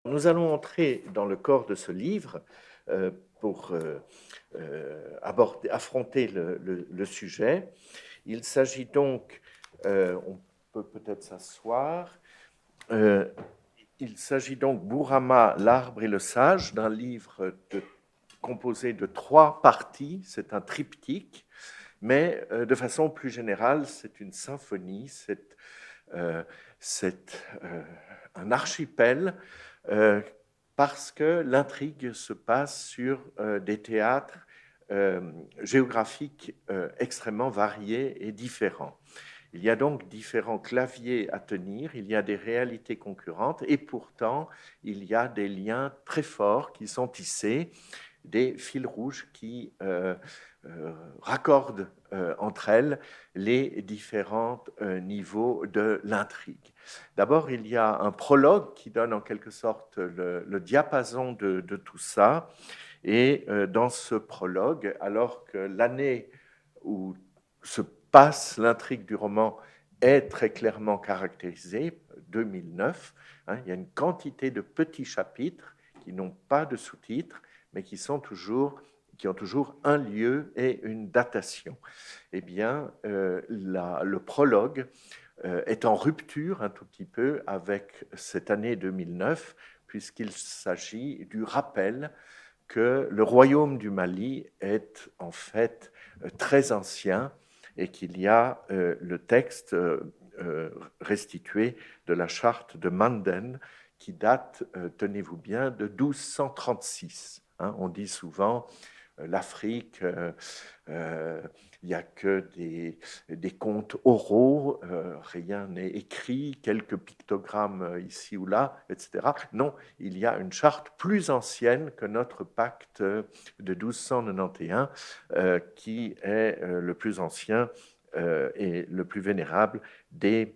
Nous allons entrer dans le corps de ce livre pour affronter le sujet. Il s'agit donc, on peut peut-être s'asseoir, euh, il s'agit donc Bourama, l'arbre et le sage, d'un livre composé de 3 parties, c'est un triptyque, mais de façon plus générale, c'est une symphonie, euh, c'est un archipel euh, parce que l'intrigue se passe sur des théâtres géographiques extrêmement variés et différents. Il y a donc différents claviers à tenir, il y a des réalités concurrentes et pourtant il y a des liens très forts qui sont tissés, des fils rouges qui raccordent entre elles les différents niveaux de l'intrigue. D'abord, il y a un prologue qui donne en quelque sorte le diapason de tout ça. Et dans ce prologue, alors que l'année où se passe l'intrigue du roman est très clairement caractérisée, 2009, hein, il y a une quantité de petits chapitres qui n'ont pas de sous-titres, mais qui ont toujours un lieu et une datation. Eh bien, le prologue est en rupture un tout petit peu avec cette année 2009, puisqu'il s'agit du rappel que le royaume du Mali est en fait très ancien et qu'il y a le texte restitué de la charte de Manden qui date, tenez-vous bien, de 1236. Hein, on dit souvent l'Afrique, il n'y a que des contes oraux, rien n'est écrit, quelques pictogrammes ici ou là, etc. Non, il y a une charte plus ancienne que notre pacte de 1291, qui est le plus ancien et le plus vénérable des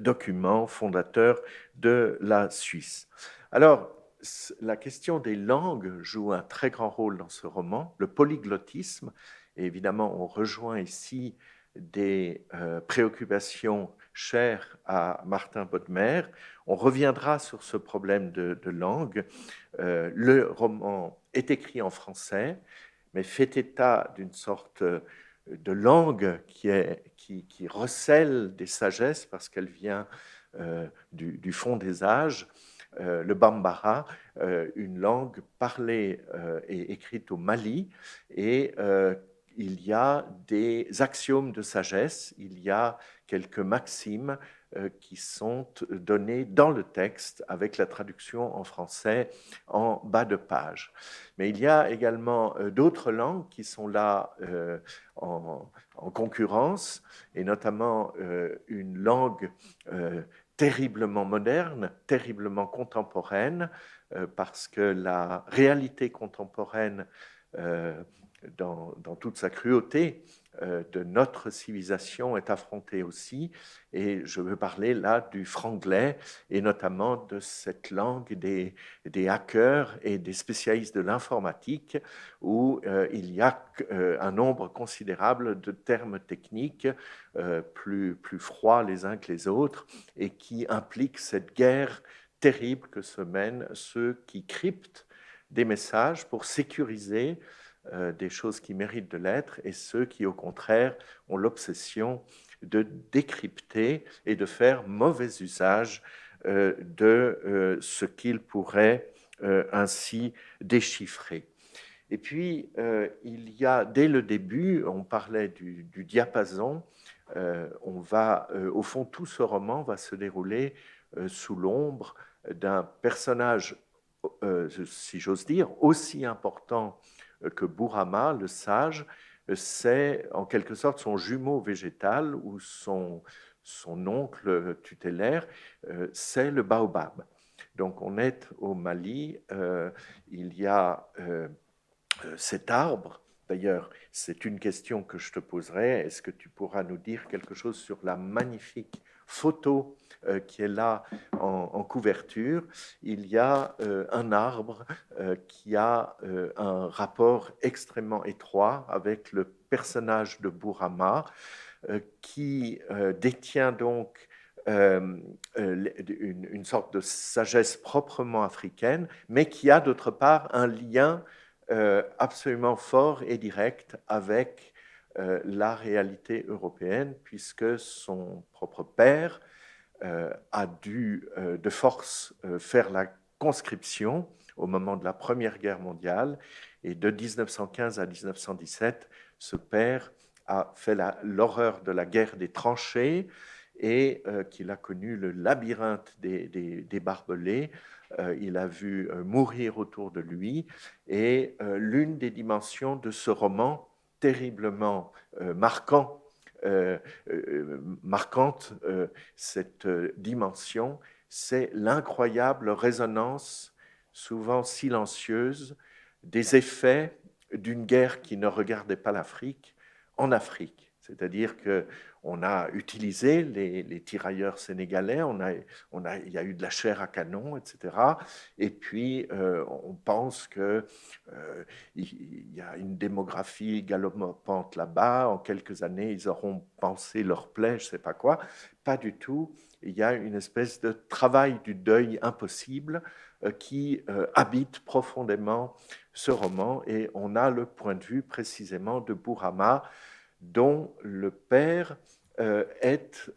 documents fondateurs de la Suisse. Alors, la question des langues joue un très grand rôle dans ce roman, le polyglottisme. Et évidemment, on rejoint ici des préoccupations chères à Martin Bodmer. On reviendra sur ce problème de langue. Le roman est écrit en français, mais fait état d'une sorte de langue qui recèle des sagesses parce qu'elle vient du fond des âges, le Bambara, une langue parlée et écrite au Mali, et il y a des axiomes de sagesse, il y a quelques maximes qui sont données dans le texte avec la traduction en français en bas de page. Mais il y a également d'autres langues qui sont là en concurrence, et notamment une langue terriblement moderne, terriblement contemporaine, parce que la réalité contemporaine, dans toute sa cruauté, de notre civilisation est affrontée aussi. Et je veux parler là du franglais et notamment de cette langue des hackers et des spécialistes de l'informatique où il y a un nombre considérable de termes techniques plus froids les uns que les autres et qui impliquent cette guerre terrible que se mènent ceux qui cryptent des messages pour sécuriser des choses qui méritent de l'être et ceux qui, au contraire, ont l'obsession de décrypter et de faire mauvais usage de ce qu'ils pourraient ainsi déchiffrer. Et puis, il y a, dès le début, on parlait du diapason, au fond, tout ce roman va se dérouler sous l'ombre d'un personnage, si j'ose dire, aussi important que Bourama, le sage. C'est en quelque sorte son jumeau végétal ou son oncle tutélaire, c'est le baobab. Donc on est au Mali, il y a cet arbre. D'ailleurs, c'est une question que je te poserai. Est-ce que tu pourras nous dire quelque chose sur la magnifique photo qui est là en couverture? Il y a un arbre qui a un rapport extrêmement étroit avec le personnage de Bourama, qui détient donc une sorte de sagesse proprement africaine, mais qui a d'autre part un lien absolument fort et direct avec la réalité européenne, puisque son propre père a dû de force faire la conscription au moment de la Première Guerre mondiale, et de 1915 à 1917, ce père a fait l'horreur de la guerre des tranchées et qu'il a connu le labyrinthe des barbelés. Il a vu mourir autour de lui, et l'une des dimensions de ce roman terriblement marquante, cette dimension, c'est l'incroyable résonance, souvent silencieuse, des effets d'une guerre qui ne regardait pas l'Afrique en Afrique. C'est-à-dire qu'on a utilisé les tirailleurs sénégalais, il y a eu de la chair à canon, etc. Et puis, on pense qu'il y a une démographie galopante là-bas. En quelques années, ils auront pansé leur plaie, je ne sais pas quoi. Pas du tout. Il y a une espèce de travail du deuil impossible qui habite profondément ce roman. Et on a le point de vue précisément de Bourama, dont le père est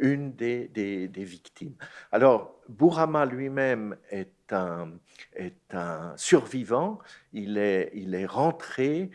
une des victimes. Alors, Bourama lui-même est un survivant, il est rentré,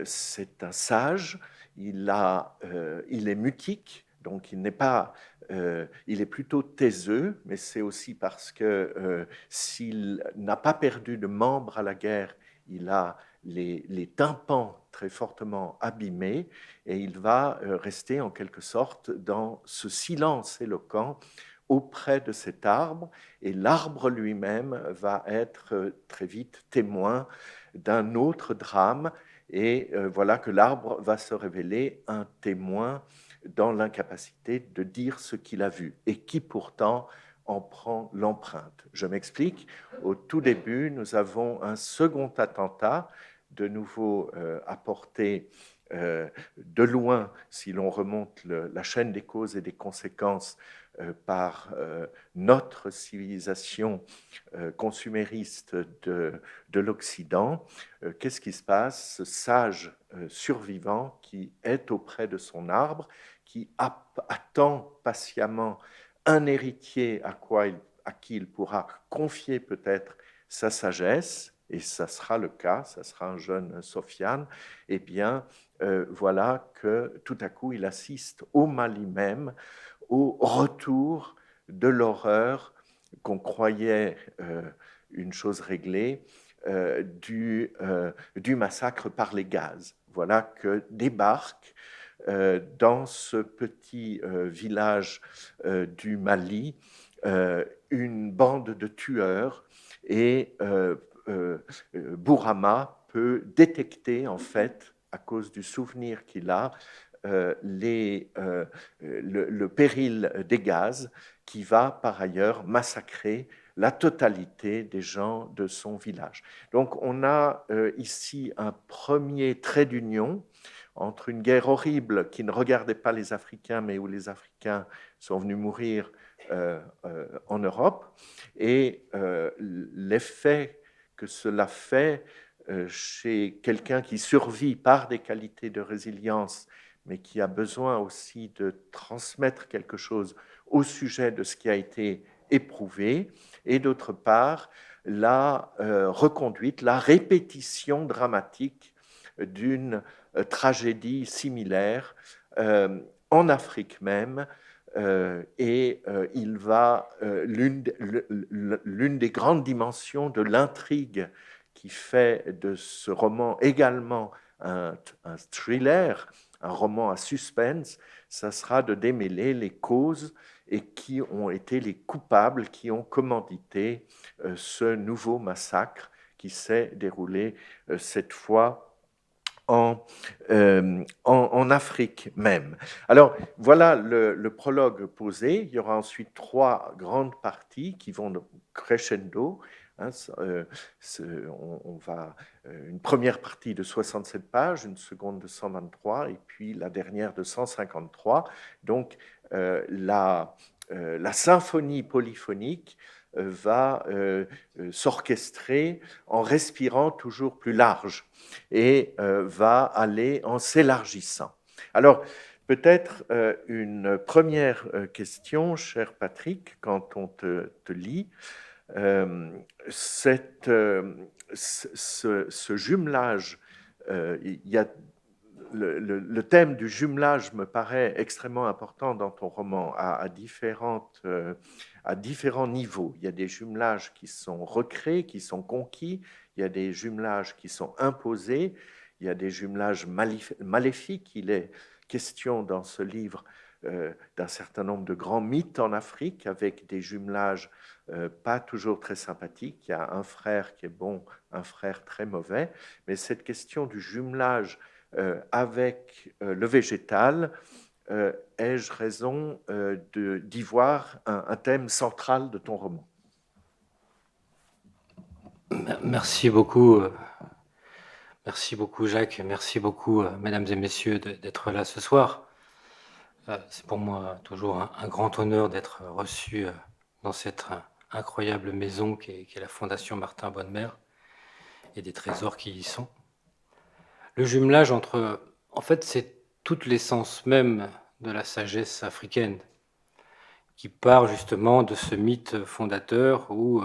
c'est un sage, il est mutique, donc il n'est pas, il est plutôt taiseux, mais c'est aussi parce que s'il n'a pas perdu de membres à la guerre, il a les tympans très fortement abîmés, et il va rester en quelque sorte dans ce silence éloquent auprès de cet arbre, et l'arbre lui-même va être très vite témoin d'un autre drame, et voilà que l'arbre va se révéler un témoin dans l'incapacité de dire ce qu'il a vu, et qui pourtant en prend l'empreinte. Je m'explique. Au tout début, nous avons un second attentat, de nouveau apporté de loin, si l'on remonte la chaîne des causes et des conséquences, par notre civilisation consumériste de l'Occident. Qu'est-ce qui se passe? Ce sage survivant qui est auprès de son arbre, qui attend patiemment un héritier à qui il pourra confier peut-être sa sagesse, et ça sera le cas, ça sera un jeune Sofiane, eh bien, voilà que tout à coup, il assiste au Mali même, au retour de l'horreur qu'on croyait une chose réglée, du massacre par les gaz. Voilà que débarque dans ce petit village du Mali une bande de tueurs, et Bourama peut détecter, en fait, à cause du souvenir qu'il a, le péril des gaz, qui va par ailleurs massacrer la totalité des gens de son village. Donc on a ici un premier trait d'union entre une guerre horrible qui ne regardait pas les Africains, mais où les Africains sont venus mourir en Europe, et l'effet que cela fait chez quelqu'un qui survit par des qualités de résilience, mais qui a besoin aussi de transmettre quelque chose au sujet de ce qui a été éprouvé, et d'autre part, la reconduite, la répétition dramatique d'une tragédie similaire en Afrique même, et l'une des grandes dimensions de l'intrigue qui fait de ce roman également un thriller, un roman à suspense, ça sera de démêler les causes et qui ont été les coupables, qui ont commandité ce nouveau massacre qui s'est déroulé cette fois en Afrique même. Alors, voilà le prologue posé. Il y aura ensuite 3 grandes parties qui vont crescendo Hein, on va une première partie de 67 pages, une seconde de 123 et puis la dernière de 153. Donc la symphonie polyphonique va s'orchestrer en respirant toujours plus large et va aller en s'élargissant. Alors, peut-être une première question, cher Patrick, quand on te lit, ce jumelage, il y a le thème du jumelage me paraît extrêmement important dans ton roman à différents niveaux. Il y a des jumelages qui sont recréés, qui sont conquis, il y a des jumelages qui sont imposés, il y a des jumelages maléfiques. Il est question dans ce livre d'un certain nombre de grands mythes en Afrique avec des jumelages pas toujours très sympathiques. Il y a un frère qui est bon, un frère très mauvais, mais cette question du jumelage avec le végétal, ai-je raison d'y voir un thème central de ton roman? Merci beaucoup. Merci beaucoup, Jacques. Merci beaucoup, mesdames et messieurs, d'être là ce soir. C'est pour moi toujours un grand honneur d'être reçu dans cette incroyable maison qu'est la Fondation Martin Bonnemère et des trésors qui y sont. Le jumelage entre... En fait, c'est toute l'essence même de la sagesse africaine qui part justement de ce mythe fondateur où,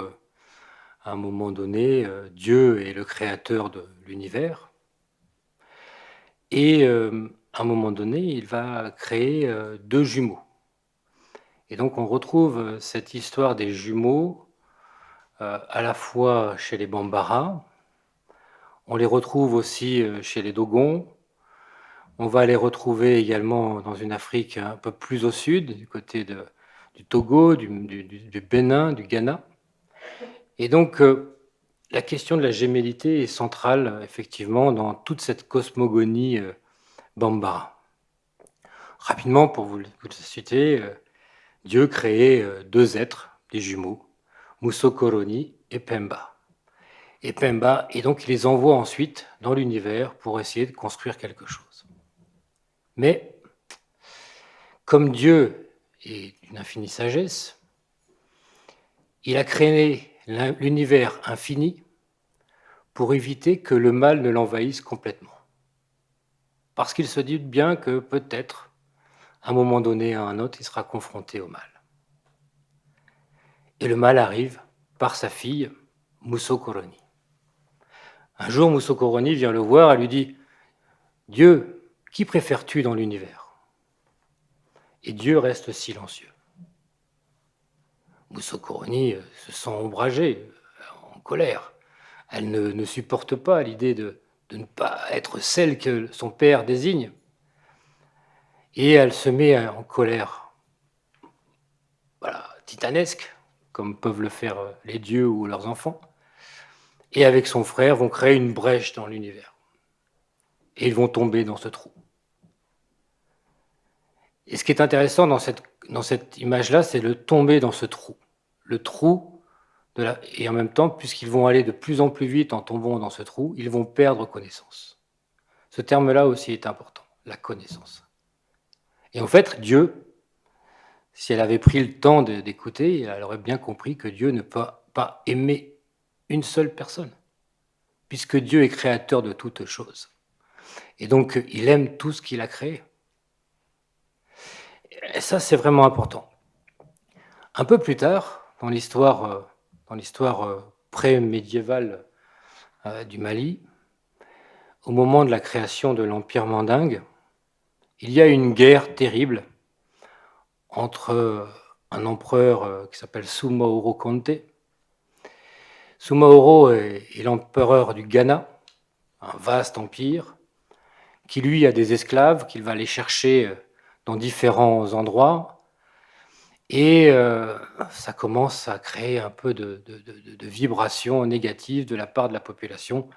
à un moment donné, Dieu est le créateur de l'univers. Et à un moment donné, il va créer deux jumeaux. Et donc on retrouve cette histoire des jumeaux à la fois chez les Bambara, on les retrouve aussi chez les Dogons, on va les retrouver également dans une Afrique un peu plus au sud, du côté du Togo, du Bénin, du Ghana. Et donc la question de la gémellité est centrale effectivement dans toute cette cosmogonie Bambara. Rapidement, pour vous le citer, Dieu créait deux êtres, des jumeaux, Musokoroni et Pemba. Et donc il les envoie ensuite dans l'univers pour essayer de construire quelque chose. Mais, comme Dieu est d'une infinie sagesse, il a créé l'univers infini pour éviter que le mal ne l'envahisse complètement. Parce qu'il se dit bien que peut-être, à un moment donné à un autre, il sera confronté au mal. Et le mal arrive par sa fille, Musokoroni. Un jour, Musokoroni vient le voir et lui dit « Dieu, qui préfères-tu dans l'univers ?» Et Dieu reste silencieux. Musokoroni se sent ombragée, en colère. Elle ne supporte pas l'idée de ne pas être celle que son père désigne. Et elle se met en colère, voilà, titanesque, comme peuvent le faire les dieux ou leurs enfants. Et avec son frère vont créer une brèche dans l'univers. Et ils vont tomber dans ce trou. Et ce qui est intéressant dans cette image-là, c'est le tomber dans ce trou. Le trou, et en même temps, puisqu'ils vont aller de plus en plus vite en tombant dans ce trou, ils vont perdre connaissance. Ce terme-là aussi est important, la connaissance. Et en fait, Dieu, si elle avait pris le temps d'écouter, elle aurait bien compris que Dieu ne peut pas aimer une seule personne, puisque Dieu est créateur de toutes choses. Et donc, il aime tout ce qu'il a créé. Et ça, c'est vraiment important. Un peu plus tard, dans l'histoire pré-médiévale du Mali, au moment de la création de l'Empire mandingue, il y a une guerre terrible entre un empereur qui s'appelle Soumaoro Conté. Soumaoro est l'empereur du Ghana, un vaste empire, qui lui a des esclaves qu'il va aller chercher dans différents endroits. Et ça commence à créer un peu de vibrations négatives de la part de la population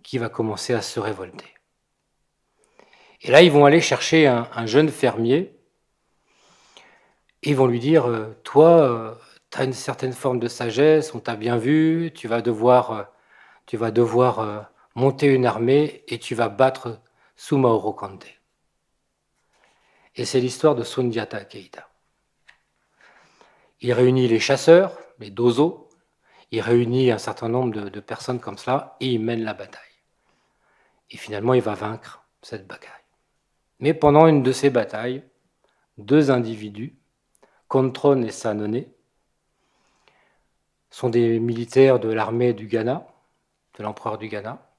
qui va commencer à se révolter. Et là, ils vont aller chercher un jeune fermier et ils vont lui dire « Toi, tu as une certaine forme de sagesse, on t'a bien vu, tu vas devoir monter une armée et tu vas battre Sumaoro Kante. Et c'est l'histoire de Sundiata Keita. Il réunit les chasseurs, les dozo, il réunit un certain nombre de personnes comme cela et il mène la bataille. Et finalement, il va vaincre cette bataille. Mais pendant une de ces batailles, deux individus, Contron et Sanone, sont des militaires de l'armée du Ghana, de l'empereur du Ghana,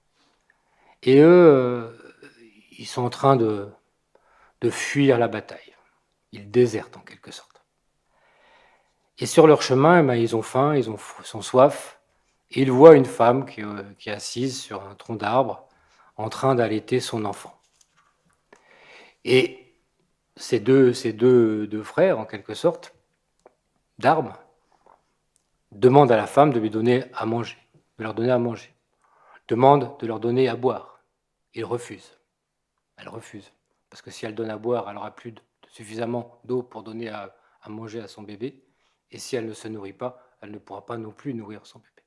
et eux, ils sont en train de fuir la bataille. Ils désertent en quelque sorte. Et sur leur chemin, ils ont faim, ils ont soif, et ils voient une femme qui est assise sur un tronc d'arbre en train d'allaiter son enfant. Et ces deux frères, en quelque sorte, d'armes, demandent à la femme de lui donner à manger, de leur donner à manger, demandent de leur donner à boire. Ils refusent. Elle refuse. Parce que si elle donne à boire, elle n'aura plus suffisamment d'eau pour donner à manger à son bébé. Et si elle ne se nourrit pas, elle ne pourra pas non plus nourrir son bébé.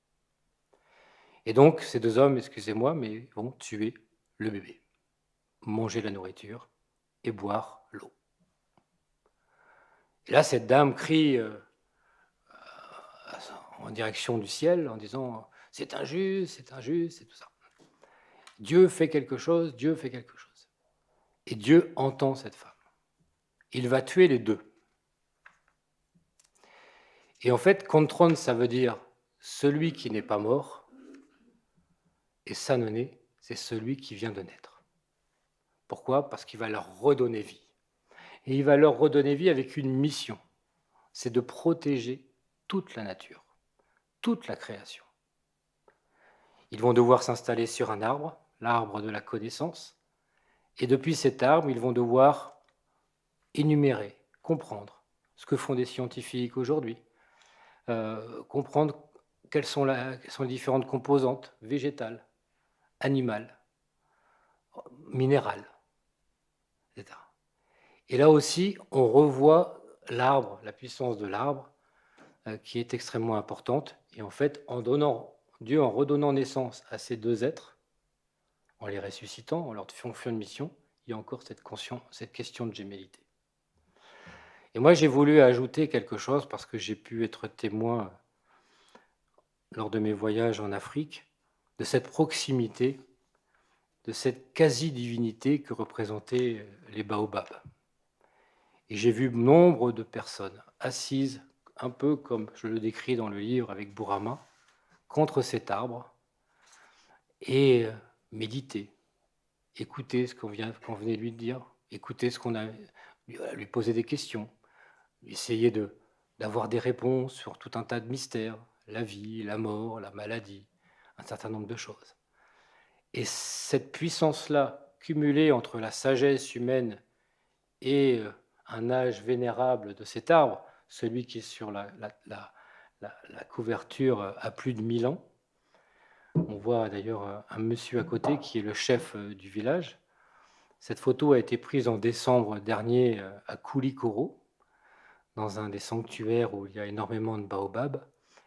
Et donc, ces deux hommes, excusez-moi, mais vont tuer le bébé, manger la nourriture et boire l'eau. Et là, cette dame crie en direction du ciel en disant « C'est injuste, c'est tout ça. Dieu fait quelque chose, Dieu fait quelque chose. » Et Dieu entend cette femme. Il va tuer les deux. Et en fait, Contron, ça veut dire celui qui n'est pas mort, et Sanone, c'est celui qui vient de naître. Pourquoi ? Parce qu'il va leur redonner vie. Et il va leur redonner vie avec une mission, c'est de protéger toute la nature, toute la création. Ils vont devoir s'installer sur un arbre, l'arbre de la connaissance, et depuis cet arbre, ils vont devoir énumérer, comprendre ce que font des scientifiques aujourd'hui, comprendre quelles sont les différentes composantes végétales, animales, minérales, etc. Et là aussi, on revoit l'arbre, la puissance de l'arbre, qui est extrêmement importante. Et en fait, Dieu en redonnant naissance à ces deux êtres, en les ressuscitant, en leur confiant une mission, il y a encore cette question de gémellité. Et moi, j'ai voulu ajouter quelque chose parce que j'ai pu être témoin lors de mes voyages en Afrique de cette proximité, de cette quasi-divinité que représentaient les baobabs. Et j'ai vu nombre de personnes assises, un peu comme je le décris dans le livre avec Bourama, contre cet arbre, et méditer, écouter ce qu'on venait de lui dire, écouter ce qu'on a, lui poser des questions, essayer d'avoir des réponses sur tout un tas de mystères, la vie, la mort, la maladie, un certain nombre de choses. Et cette puissance-là, cumulée entre la sagesse humaine et un âge vénérable de cet arbre, celui qui est sur la couverture à plus de 1000 ans. On voit d'ailleurs un monsieur à côté qui est le chef du village. Cette photo a été prise en décembre dernier à Koulikoro, dans un des sanctuaires où il y a énormément de baobabs.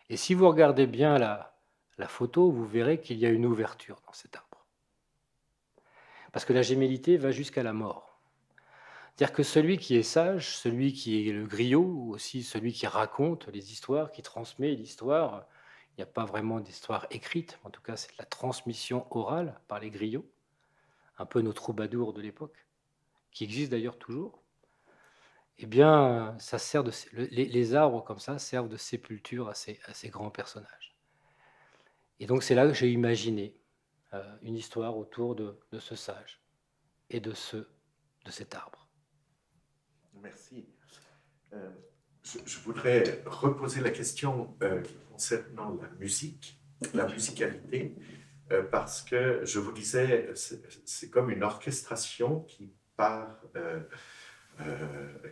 Et si vous regardez bien la photo, vous verrez qu'il y a une ouverture dans cet arbre. Parce que la gémellité va jusqu'à la mort. C'est-à-dire que celui qui est sage, celui qui est le griot, ou aussi celui qui raconte les histoires, qui transmet l'histoire, il n'y a pas vraiment d'histoire écrite, en tout cas c'est de la transmission orale par les griots, un peu nos troubadours de l'époque, qui existent d'ailleurs toujours. Eh bien, ça sert les arbres comme ça servent de sépulture à ces grands personnages. Et donc c'est là que j'ai imaginé une histoire autour de ce sage et de cet arbre. Merci. Je voudrais reposer la question concernant la musique, la musicalité, parce que je vous disais, c'est comme une orchestration qui part,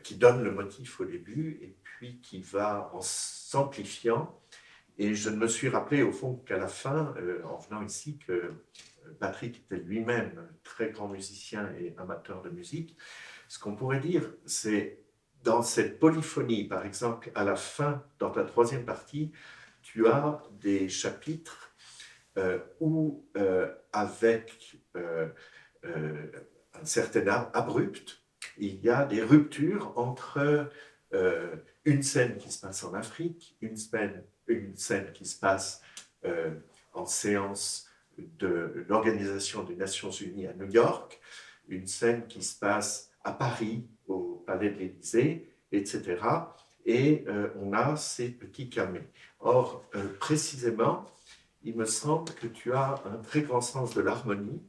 qui donne le motif au début et puis qui va en s'amplifiant. Et je me suis rappelé au fond qu'à la fin, en venant ici, que Patrick était lui-même très grand musicien et amateur de musique. Ce qu'on pourrait dire, c'est dans cette polyphonie, par exemple, à la fin, dans la troisième partie, tu as des chapitres où, avec un certain abrupt, il y a des ruptures entre une scène qui se passe en Afrique, une scène qui se passe en séance de l'Organisation des Nations Unies à New York, une scène qui se passe à Paris, au Palais de l'Élysée, etc. Et on a ces petits camés. Or, précisément, il me semble que tu as un très grand sens de l'harmonie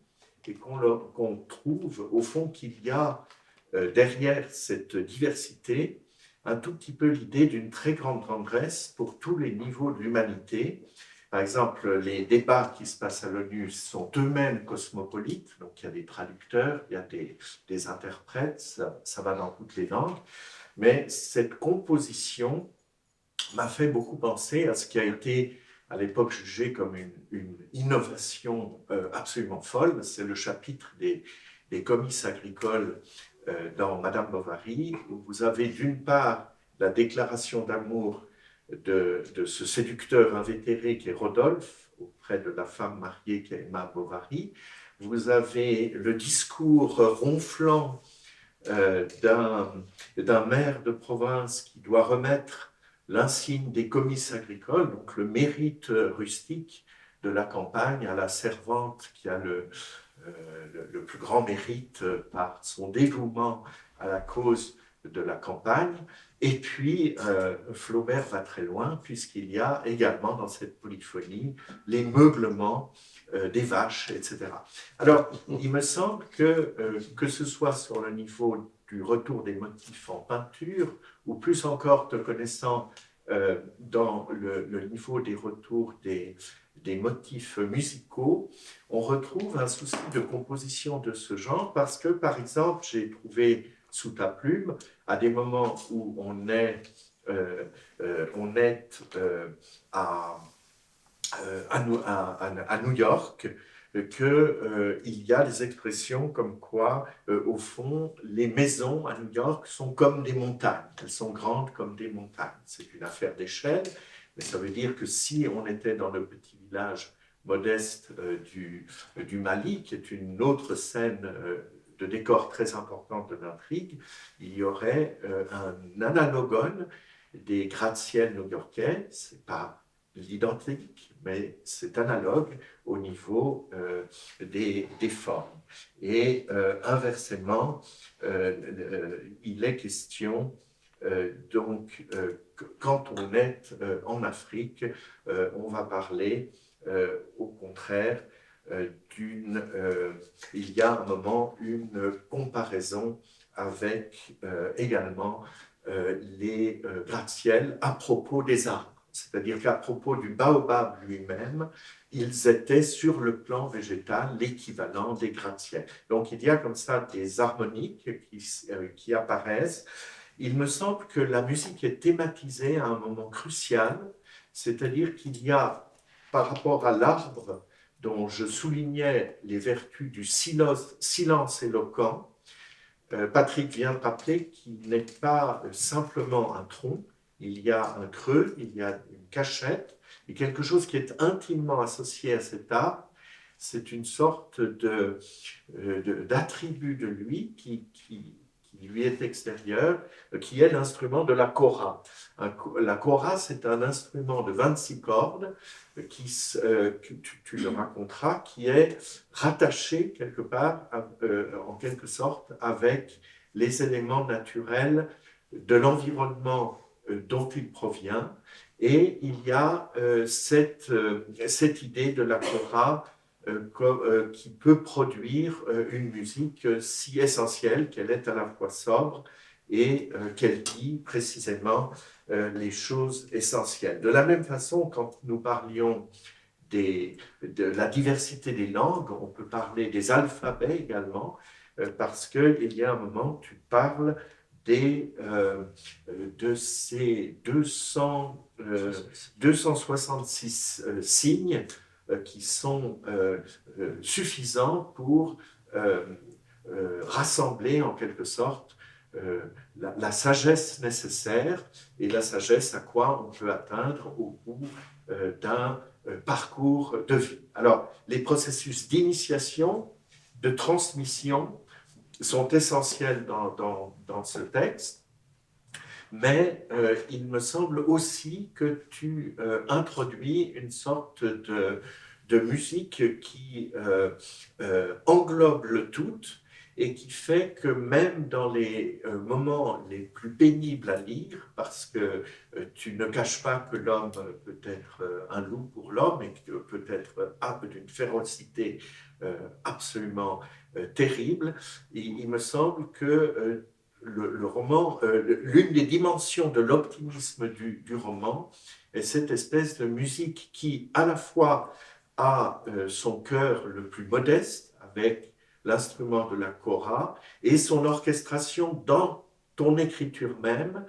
et qu'on trouve au fond qu'il y a derrière cette diversité un tout petit peu l'idée d'une très grande tendresse pour tous les niveaux de l'humanité. Par exemple, les débats qui se passent à l'ONU sont eux-mêmes cosmopolites, donc il y a des traducteurs, il y a des interprètes, ça va dans toutes les langues, mais cette composition m'a fait beaucoup penser à ce qui a été à l'époque jugé comme une innovation absolument folle. C'est le chapitre des comices agricoles dans Madame Bovary, où vous avez d'une part la déclaration d'amour de ce séducteur invétéré qui est Rodolphe, auprès de la femme mariée qui est Emma Bovary. Vous avez le discours ronflant d'un maire de province qui doit remettre l'insigne des comices agricoles, donc le mérite rustique de la campagne, à la servante qui a le plus grand mérite par son dévouement à la cause de la campagne. Et puis, Flaubert va très loin, puisqu'il y a également dans cette polyphonie les meuglements des vaches, etc. Alors, il me semble que ce soit sur le niveau du retour des motifs en peinture, ou plus encore te connaissant dans le niveau des retours des motifs musicaux, on retrouve un souci de composition de ce genre parce que, par exemple, j'ai trouvé sous ta plume, à des moments où on est à, à New York, qu'il y a des expressions comme quoi, au fond, les maisons à New York sont comme des montagnes. Elles sont grandes comme des montagnes. C'est une affaire d'échelle, mais ça veut dire que si on était dans le petit village modeste du Mali, qui est une autre scène de décor très importante de l'intrigue, il y aurait un analogone des gratte-ciel new-yorkais. C'est pas l'identique, mais c'est analogue au niveau des formes. Et inversement, il est question, donc, quand on est en Afrique, on va parler au contraire il y a un moment une comparaison avec également les gratte-ciel à propos des arbres. C'est-à-dire qu'à propos du baobab lui-même, ils étaient sur le plan végétal l'équivalent des gratte-ciel. Donc il y a comme ça des harmoniques qui apparaissent. Il me semble que la musique est thématisée à un moment crucial, c'est-à-dire qu'il y a, par rapport à l'arbre dont je soulignais les vertus du silence éloquent, Patrick vient de rappeler qu'il n'est pas simplement un tronc, il y a un creux, il y a une cachette, et quelque chose qui est intimement associé à cet arbre, c'est une sorte d'attribut de lui qui lui est extérieur, qui est l'instrument de la kora. La kora, c'est un instrument de 26 cordes que tu le raconteras, qui est rattaché quelque part, en quelque sorte, avec les éléments naturels de l'environnement dont il provient. Et il y a cette idée de la kora qui peut produire une musique si essentielle qu'elle est à la fois sobre et qu'elle dit précisément les choses essentielles. De la même façon, quand nous parlions de la diversité des langues, on peut parler des alphabets également, parce qu'il y a un moment où tu parles de ces 266 signes qui sont suffisants pour rassembler en quelque sorte la sagesse nécessaire et la sagesse à quoi on peut atteindre au bout d'un parcours de vie. Alors, les processus d'initiation, de transmission sont essentiels dans ce texte, mais il me semble aussi que tu introduis une sorte de musique qui englobe le tout et qui fait que même dans les moments les plus pénibles à lire, parce que tu ne caches pas que l'homme peut être un loup pour l'homme et que peut être âme d'une férocité absolument terrible, il me semble que le roman, l'une des dimensions de l'optimisme du roman est cette espèce de musique qui, à la fois, a son cœur le plus modeste, avec l'instrument de la kora, et son orchestration dans ton écriture même,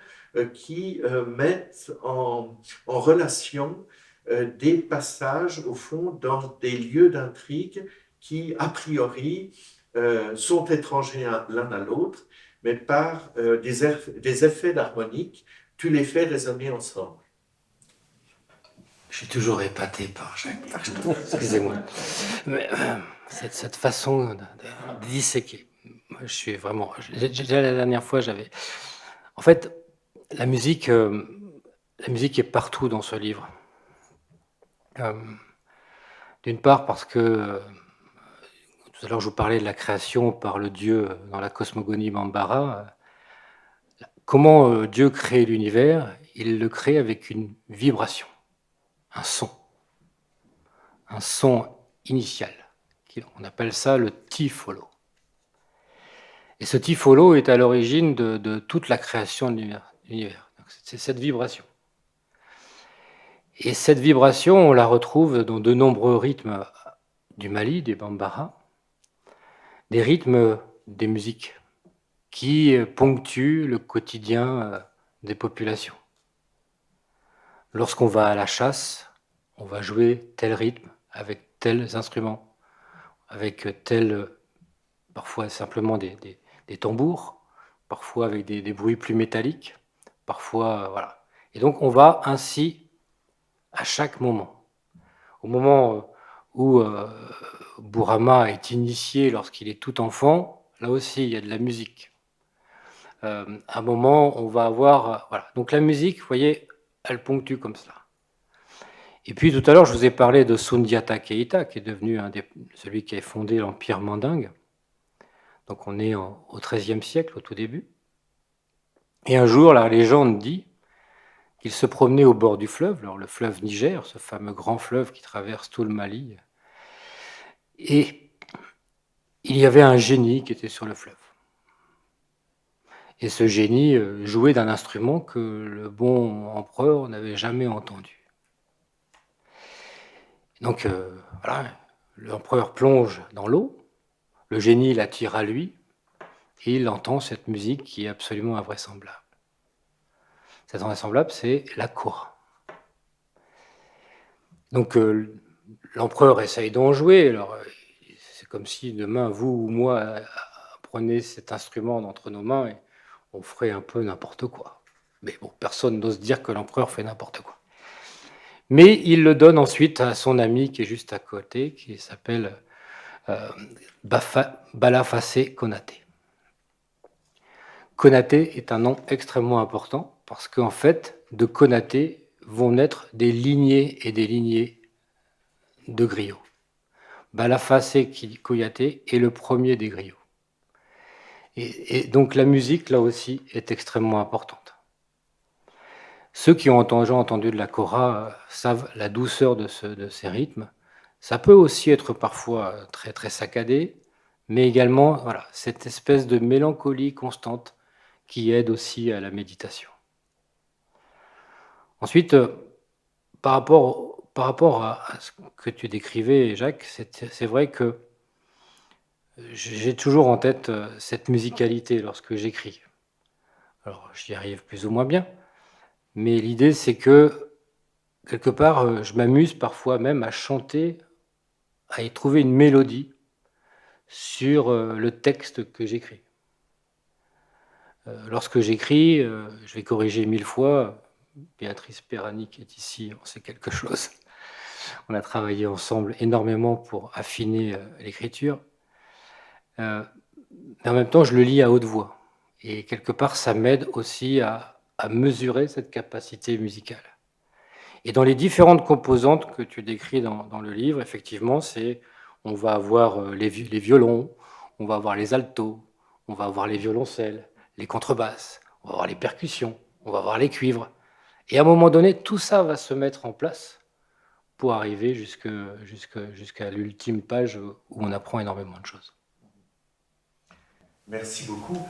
qui mettent en relation des passages, au fond, dans des lieux d'intrigue qui, a priori, sont étrangers l'un à l'autre, mais par des effets d'harmonique, tu les fais résonner ensemble. Je suis toujours épaté par Jacques Parizeau. Excusez-moi. Mais, cette façon de disséquer. Moi, je suis vraiment. Déjà la dernière fois, j'avais. En fait, la musique est partout dans ce livre. D'une part parce que tout à l'heure je vous parlais de la création par le Dieu dans la cosmogonie Bambara. Comment Dieu crée l'univers? Il le crée avec une vibration, un son initial. On appelle ça le tifolo. Et ce tifolo est à l'origine de toute la création de l'univers. C'est cette vibration. Et cette vibration, on la retrouve dans de nombreux rythmes du Mali, des Bambara, des rythmes des musiques qui ponctuent le quotidien des populations. Lorsqu'on va à la chasse, on va jouer tel rythme avec tels instruments, avec parfois simplement des tambours, parfois avec des bruits plus métalliques, parfois voilà. Et donc on va ainsi à chaque moment. Au moment où Bourama est initié lorsqu'il est tout enfant, là aussi il y a de la musique. À un moment, on va avoir... voilà. Donc la musique, vous voyez, elle ponctue comme cela. Et puis tout à l'heure, je vous ai parlé de Sundiata Keita, qui est devenu celui qui a fondé l'Empire mandingue. Donc on est au XIIIe siècle, au tout début. Et un jour, la légende dit qu'il se promenait au bord du fleuve, alors le fleuve Niger, ce fameux grand fleuve qui traverse tout le Mali. Et il y avait un génie qui était sur le fleuve. Et ce génie jouait d'un instrument que le bon empereur n'avait jamais entendu. Donc voilà, l'empereur plonge dans l'eau, le génie l'attire à lui, et il entend cette musique qui est absolument invraisemblable. Cette invraisemblable, c'est la kora. Donc l'empereur essaye d'en jouer. Alors, c'est comme si demain, vous ou moi, preniez cet instrument entre nos mains et on ferait un peu n'importe quoi. Mais bon, personne n'ose dire que l'empereur fait n'importe quoi. Mais il le donne ensuite à son ami qui est juste à côté, qui s'appelle Balaface Konaté. Konaté est un nom extrêmement important parce qu'en fait, de Konaté vont naître des lignées et des lignées de griots. Balaface Konaté est le premier des griots. Et donc la musique, là aussi, est extrêmement importante. Ceux qui ont déjà entendu de la kora savent la douceur de ces rythmes. Ça peut aussi être parfois très, très saccadé, mais également voilà, cette espèce de mélancolie constante qui aide aussi à la méditation. Ensuite, par rapport à ce que tu décrivais, Jacques, c'est vrai que j'ai toujours en tête cette musicalité lorsque j'écris. Alors, j'y arrive plus ou moins bien, mais l'idée, c'est que, quelque part, je m'amuse parfois même à chanter, à y trouver une mélodie sur le texte que j'écris. Lorsque j'écris, je vais corriger 1000 fois. Béatrice Perrani, qui est ici, on sait quelque chose. On a travaillé ensemble énormément pour affiner l'écriture. Mais en même temps, je le lis à haute voix. Et quelque part, ça m'aide aussi à mesurer cette capacité musicale. Et dans les différentes composantes que tu décris dans le livre, effectivement, on va avoir les violons, on va avoir les altos, on va avoir les violoncelles, les contrebasses, on va avoir les percussions, on va avoir les cuivres. Et à un moment donné, tout ça va se mettre en place pour arriver jusqu'à l'ultime page où on apprend énormément de choses. Merci beaucoup.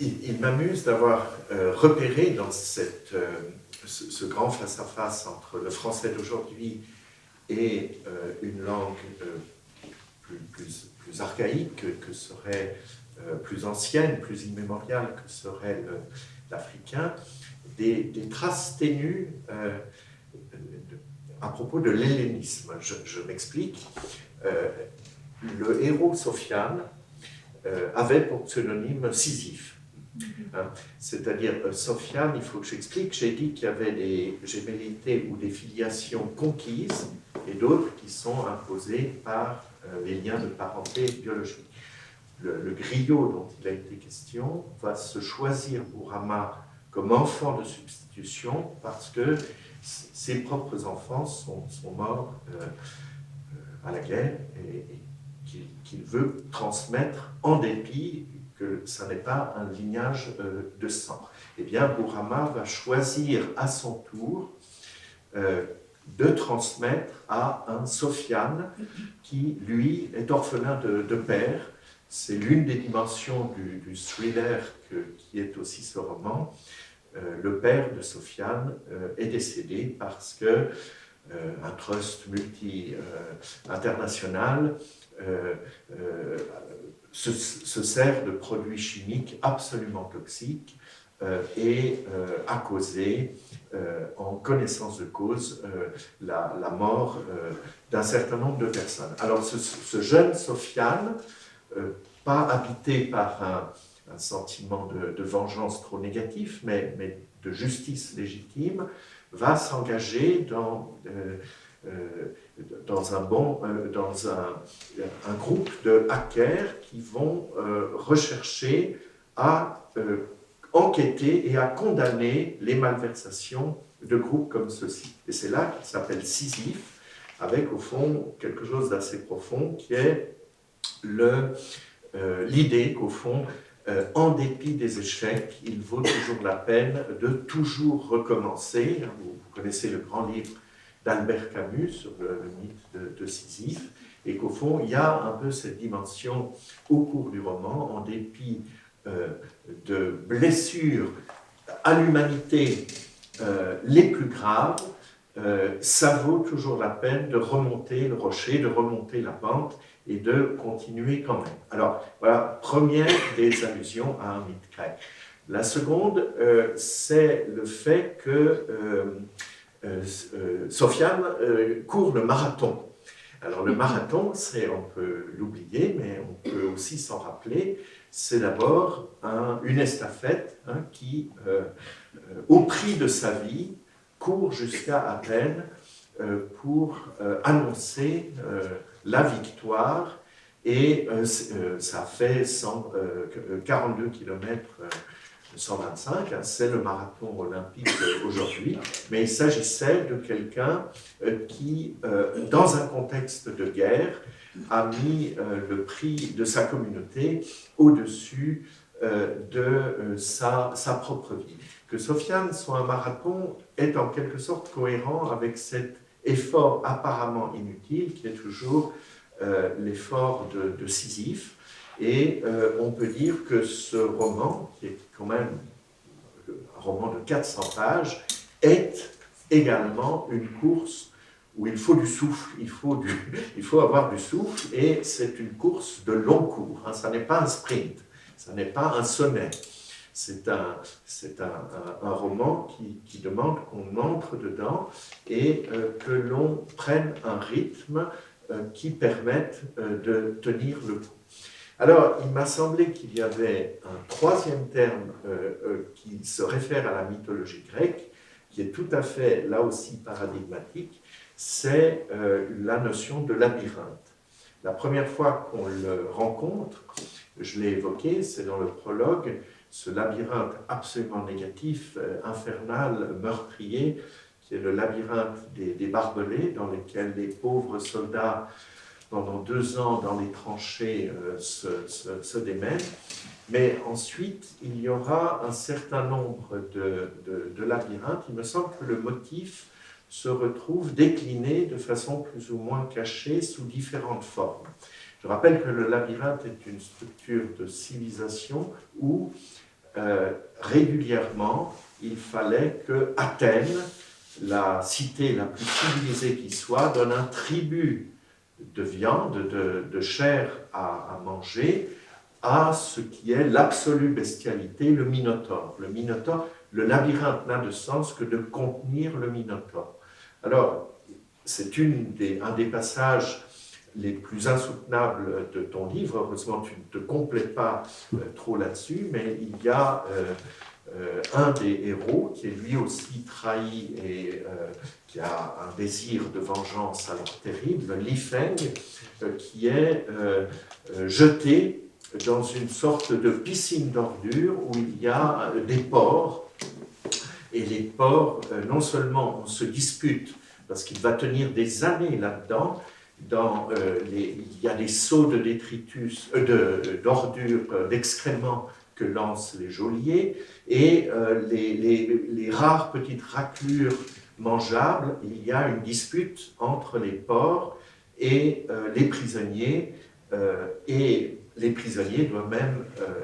Il m'amuse d'avoir repéré dans ce grand face-à-face entre le français d'aujourd'hui et une langue plus archaïque que serait, plus ancienne, plus immémoriale que serait l'africain, des traces ténues à propos de l'hellénisme. Je m'explique. Le héros Sofiane avait pour pseudonyme Sisyphe. Hein, c'est-à-dire, Sofiane, il faut que j'explique, j'ai dit qu'il y avait des gémellités ou des filiations conquises et d'autres qui sont imposées par les liens de parenté biologique. Le griot dont il a été question va se choisir Bourama comme enfant de substitution parce que ses propres enfants sont morts à la guerre et qu'il veut transmettre en dépit que ça n'est pas un lignage de sang. Eh bien, Bourama va choisir à son tour de transmettre à un Sofiane qui, lui, est orphelin de père. C'est l'une des dimensions du thriller qui est aussi ce roman. Le père de Sofiane est décédé parce que un trust multi-international se sert de produits chimiques absolument toxiques et a causé, en connaissance de cause, la mort d'un certain nombre de personnes. Alors ce jeune Sofiane, pas habité par un sentiment de vengeance trop négatif, mais de justice légitime, va s'engager dans un groupe de hackers qui vont rechercher à enquêter et à condamner les malversations de groupes comme ceux-ci. Et c'est là qu'il s'appelle Sisyphe, avec au fond quelque chose d'assez profond qui est l'idée qu'au fond, en dépit des échecs, il vaut toujours la peine de toujours recommencer. Vous connaissez le grand livre d'Albert Camus sur le mythe de Sisyphe, et qu'au fond, il y a un peu cette dimension au cours du roman, en dépit de blessures à l'humanité les plus graves, ça vaut toujours la peine de remonter le rocher, de remonter la pente et de continuer quand même. Alors, voilà, première des allusions à un mythe grec. La seconde, c'est le fait que Sofiane court le marathon. Alors le marathon, on peut l'oublier, mais on peut aussi s'en rappeler, c'est d'abord une estafette qui, au prix de sa vie, court jusqu'à Athènes pour annoncer la victoire, et ça fait 42 km 125, c'est le marathon olympique aujourd'hui, mais il s'agissait de quelqu'un qui, dans un contexte de guerre, a mis le prix de sa communauté au-dessus de sa propre vie. Que Sofiane soit un marathon est en quelque sorte cohérent avec cet effort apparemment inutile qui est toujours l'effort de Sisyphe. Et on peut dire que ce roman, qui est quand même un roman de 400 pages, est également une course où il faut du souffle, il faut avoir du souffle, et c'est une course de long cours. Ça n'est pas un sprint, ça n'est pas un sommet. C'est un roman qui demande qu'on entre dedans et que l'on prenne un rythme qui permette de tenir le coup. Alors, il m'a semblé qu'il y avait un troisième terme qui se réfère à la mythologie grecque, qui est tout à fait, là aussi, paradigmatique, c'est la notion de labyrinthe. La première fois qu'on le rencontre, je l'ai évoqué, c'est dans le prologue, ce labyrinthe absolument négatif, infernal, meurtrier, qui est le labyrinthe des barbelés, dans lequel les pauvres soldats, pendant 2 ans, dans les tranchées, se démènent. Mais ensuite, il y aura un certain nombre de labyrinthes. Il me semble que le motif se retrouve décliné de façon plus ou moins cachée sous différentes formes. Je rappelle que le labyrinthe est une structure de civilisation où régulièrement il fallait que Athènes, la cité la plus civilisée qui soit, donne un tribut de viande, de chair à manger à ce qui est l'absolue bestialité, le Minotaure. Le Minotaure, le labyrinthe n'a de sens que de contenir le Minotaure. Alors, c'est un des passages les plus insoutenables de ton livre. Heureusement, tu ne te complètes pas trop là-dessus, mais il y a un des héros qui est lui aussi trahi et qui a un désir de vengeance alors terrible, Li Feng, qui est jeté dans une sorte de piscine d'ordures où il y a des porcs. Et les porcs, non seulement on se dispute, parce qu'il va tenir des années là-dedans, il y a des seaux de détritus, d'ordures, d'excréments que lancent les geôliers, et les rares petites raclures mangeables, il y a une dispute entre les porcs et les prisonniers, et les prisonniers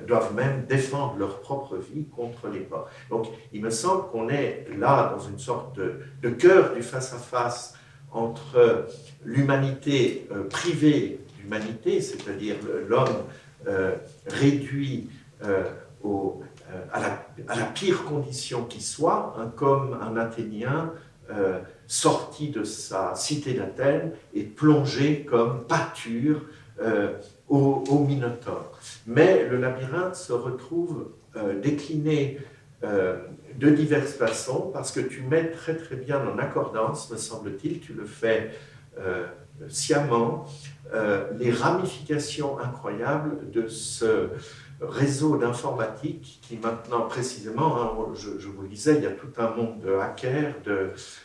doivent même défendre leur propre vie contre les porcs. Donc il me semble qu'on est là dans une sorte de cœur du face-à-face entre l'humanité privée d'humanité, c'est-à-dire l'homme réduit à la pire condition qui soit, comme un Athénien sorti de sa cité d'Athènes et plongé comme pâture au Minotaure. Mais le labyrinthe se retrouve décliné de diverses façons, parce que tu mets très très bien en accordance, me semble-t-il, tu le fais sciemment, les ramifications incroyables de ce réseau d'informatique qui maintenant précisément, hein, je vous le disais, il y a tout un monde de hackers,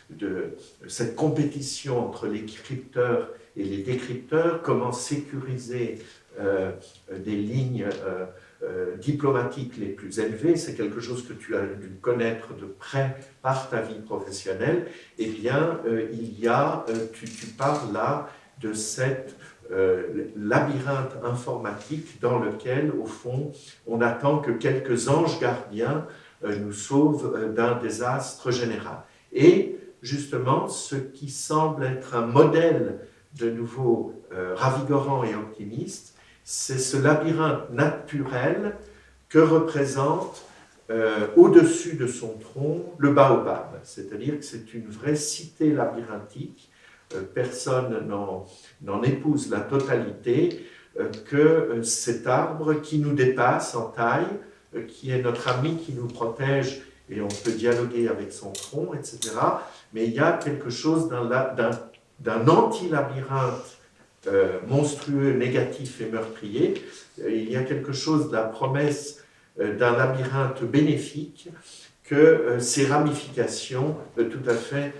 de cette compétition entre les crypteurs et les décrypteurs, comment sécuriser des lignes diplomatiques les plus élevées, c'est quelque chose que tu as dû connaître de près par ta vie professionnelle. Eh bien, tu parles là de cette labyrinthe informatique dans lequel, au fond, on attend que quelques anges gardiens nous sauvent d'un désastre général. Et justement, ce qui semble être un modèle de nouveau ravigorant et optimiste, c'est ce labyrinthe naturel que représente au-dessus de son tronc le baobab. C'est-à-dire que c'est une vraie cité labyrinthique. Personne n'en épouse la totalité, que cet arbre qui nous dépasse en taille, qui est notre ami, qui nous protège, et on peut dialoguer avec son tronc, etc. Mais il y a quelque chose d'un anti-labyrinthe monstrueux, négatif et meurtrier. Il y a quelque chose de la promesse d'un labyrinthe bénéfique, que ces ramifications tout à fait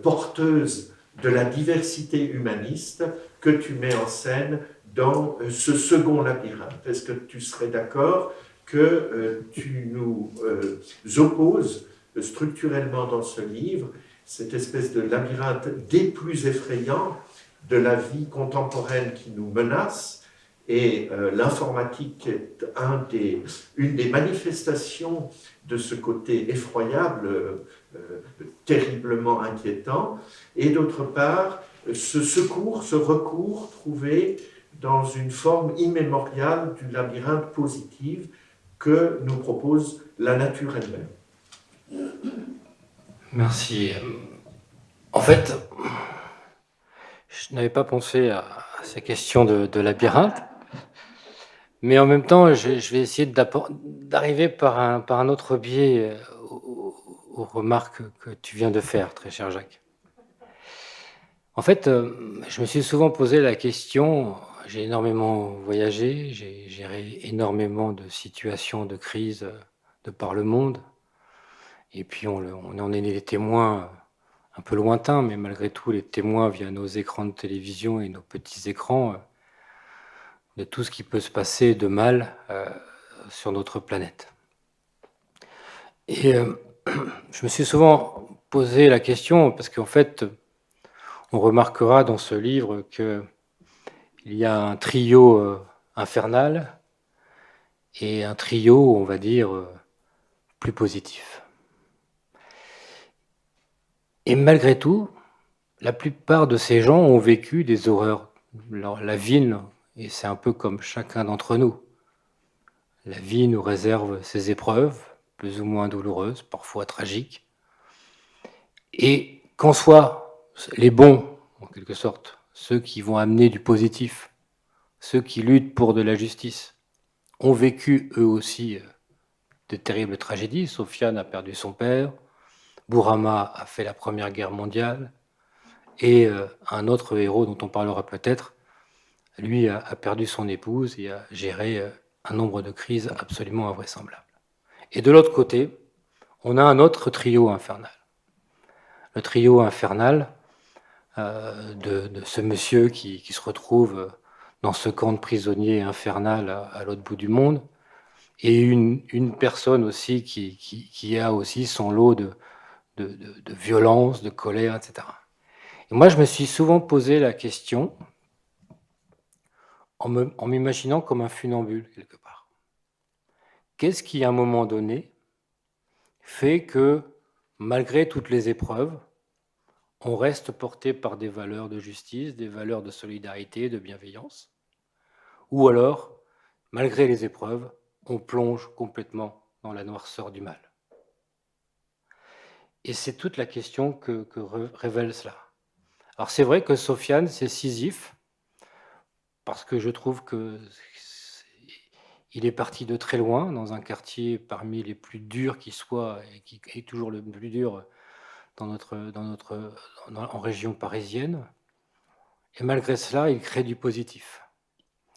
porteuses de la diversité humaniste que tu mets en scène dans ce second labyrinthe. Est-ce que tu serais d'accord que tu nous opposes structurellement dans ce livre cette espèce de labyrinthe des plus effrayants de la vie contemporaine qui nous menace, et l'informatique est une des manifestations de ce côté effroyable, terriblement inquiétant, et d'autre part, ce recours trouvé dans une forme immémoriale du labyrinthe positive que nous propose la nature elle-même. Merci. En fait, je n'avais pas pensé à ces questions de labyrinthe, Mais en même temps, je vais essayer d'arriver par un autre biais aux remarques que tu viens de faire, très cher Jacques. En fait, je me suis souvent posé la question, j'ai énormément voyagé, j'ai géré énormément de situations de crise de par le monde, et puis on en est des témoins un peu lointains, mais malgré tout, les témoins via nos écrans de télévision et nos petits écrans de tout ce qui peut se passer de mal sur notre planète. Et je me suis souvent posé la question, parce qu'en fait, on remarquera dans ce livre qu'il y a un trio infernal et un trio, on va dire, plus positif. Et malgré tout, la plupart de ces gens ont vécu des horreurs. La vie, et c'est un peu comme chacun d'entre nous. La vie nous réserve ses épreuves, plus ou moins douloureuses, parfois tragiques. Et qu'en soient les bons, en quelque sorte, ceux qui vont amener du positif, ceux qui luttent pour de la justice, ont vécu eux aussi de terribles tragédies. Sofiane a perdu son père, Bourama a fait la Première Guerre mondiale, et un autre héros dont on parlera peut-être, lui a perdu son épouse et a géré un nombre de crises absolument invraisemblables. Et de l'autre côté, on a un autre trio infernal. Le trio infernal de ce monsieur qui se retrouve dans ce camp de prisonniers infernal à l'autre bout du monde, et une personne aussi qui a aussi son lot de violence, de colère, etc. Et moi, je me suis souvent posé la question en m'imaginant comme un funambule, quelque part. Qu'est-ce qui, à un moment donné, fait que, malgré toutes les épreuves, on reste porté par des valeurs de justice, des valeurs de solidarité, de bienveillance? Ou alors, malgré les épreuves, on plonge complètement dans la noirceur du mal? Et c'est toute la question que révèle cela. Alors c'est vrai que Sofiane, c'est Sisyphe, parce que je trouve qu'il est parti de très loin, dans un quartier parmi les plus durs qui soit, et qui est toujours le plus dur en région parisienne. Et malgré cela, il crée du positif.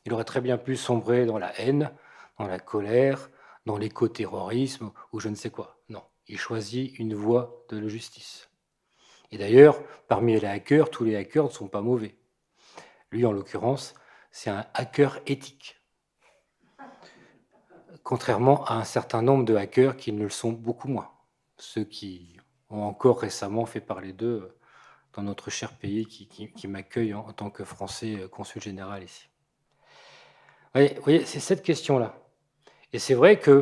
Il aurait très bien pu sombrer dans la haine, dans la colère, dans l'éco-terrorisme ou je ne sais quoi. Non, il choisit une voie de la justice. Et d'ailleurs, parmi les hackers, tous les hackers ne sont pas mauvais. Lui, en l'occurrence, c'est un hacker éthique. Contrairement à un certain nombre de hackers qui ne le sont beaucoup moins. Ceux qui ont encore récemment fait parler d'eux dans notre cher pays qui m'accueille en tant que Français consul général ici. Vous voyez, c'est cette question-là. Et c'est vrai qu'à